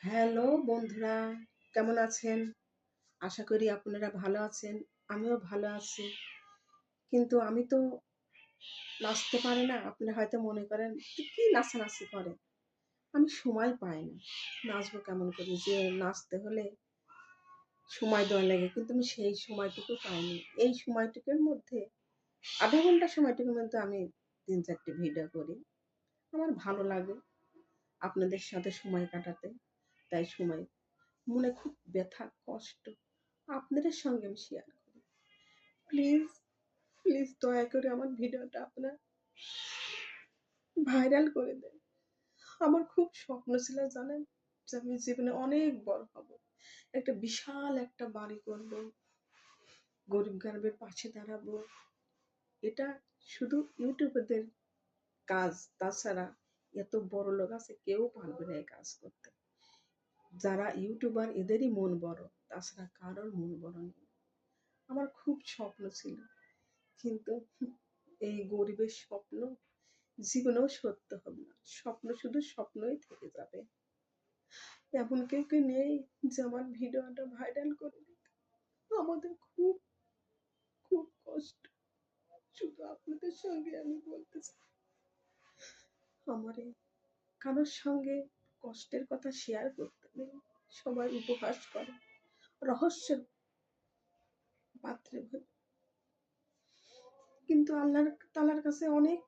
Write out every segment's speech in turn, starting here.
Hello বন্ধুরা, কেমন আছেন? আশা করি আপনারা ভালো আছেন। আমিও ভালো আছি। কিন্তু আমি তো নাচতে পারি না। আপনারা হয়তো মনে করেন কি নাচানাচি করে। আমি সময় পাই না। নাচবো কেমন করে? যে নাচতে হলে সময় দেওয়া লাগে। কিন্তু আমি সেই সময়টুকু পাইনি। এই সময়টুকুর মধ্যে আধা ঘন্টা সময়টুকুর মধ্যে আমি ৩-৪ টি ভিডিও করি। আমার ভালো লাগে আপনাদের সাথে সময় কাটাতে। তাই সময় মনে খুব ব্যথা, কষ্ট আপনাদের সঙ্গে আমি শেয়ার করি। প্লিজ, প্লিজ দয়া করে আমার ভিডিওটা আপনারা ভাইরাল করে দেন। আমার খুব স্বপ্ন ছিল জানেন? যে আমি জীবনে অনেক বড় হব। একটা বিশাল একটা বাড়ি করব। গরিব গরিবের পাশে দাঁড়াবো। এটা শুধু ইউটিউবারদের কাজ। তাছাড়া এত বড় লোক আছে কেউ পারবে না এই কাজ করতে। যারা ইউটিউবার এদেরই মন বড়। তাছাড়া কারোর মন বড় নেই। আমার খুব স্বপ্ন ছিল। কিন্তু এই গরিবের স্বপ্ন জীবনেও সত্য হবে না। স্বপ্ন শুধু স্বপ্নই থেকে যাবে। এমন কেউ কি নেই যে আমার ভিডিওটা ভাইরাল করে দিবে? আমাদের খুব খুব কষ্ট। শুধু আপনাদের সঙ্গে আমি বলতে চাই, আমার এই কারোর সঙ্গে কষ্টের কথা শেয়ার করতে নেই। সবাই উপহাস করে, রহস্যের পাত্রে ভরে। কিন্তু আল্লাহর তাআলার কাছে অনেক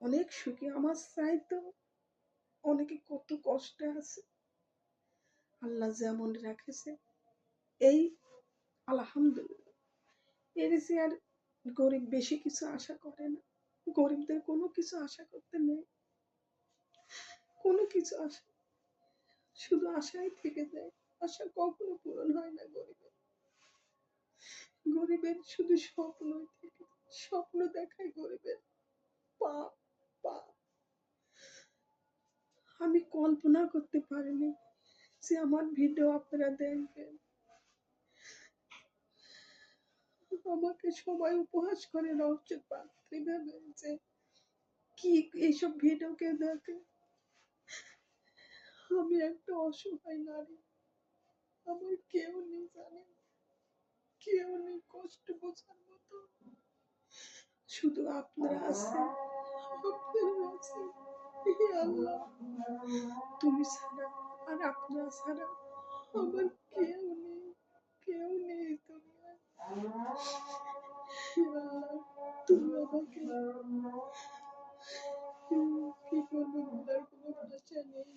অনেক সুখী। আমার চাইতেও অনেকে কত কষ্টে আছে। আল্লাহ যেমন রেখেছে এই আলহামদুলিল্লাহ। এর যে আর গরিব বেশি কিছু আশা করে না। গরিবদের কোনো কিছু আশা করতে নেই। কোনো কিছু আশা শুধু আশাই থেকে যায়। আশা কখনো পূরণ হয় না গরিবের। গরিবের শুধু স্বপ্নই থেকে যায়। স্বপ্ন দেখায় গরিবের। পাপ পাপ। আমি কল্পনা করতে পারিনি যে আমার ভিডিও আপনারা দেখবেন। আমাকে সবাই উপহাস করে রহস্যের পাত্রী ভেবে যে কি এইসব ভিডিও কে দেখে। আমি একটা অসহায় নারী। আমার কেউ নেই জানেন, কেউ নেই কষ্ট বোঝার মতো। শুধু আপনারা আছেন, আপনারা আছেন। হে আল্লাহ, তুমি ছাড়া আর আপনারা ছাড়া আমার কেউ নেই, কেউ নেই এই দুনিয়ায়। হে আল্লাহ, তুমি আমাকে কি বলবো বলার কোনো ভাষা নেই।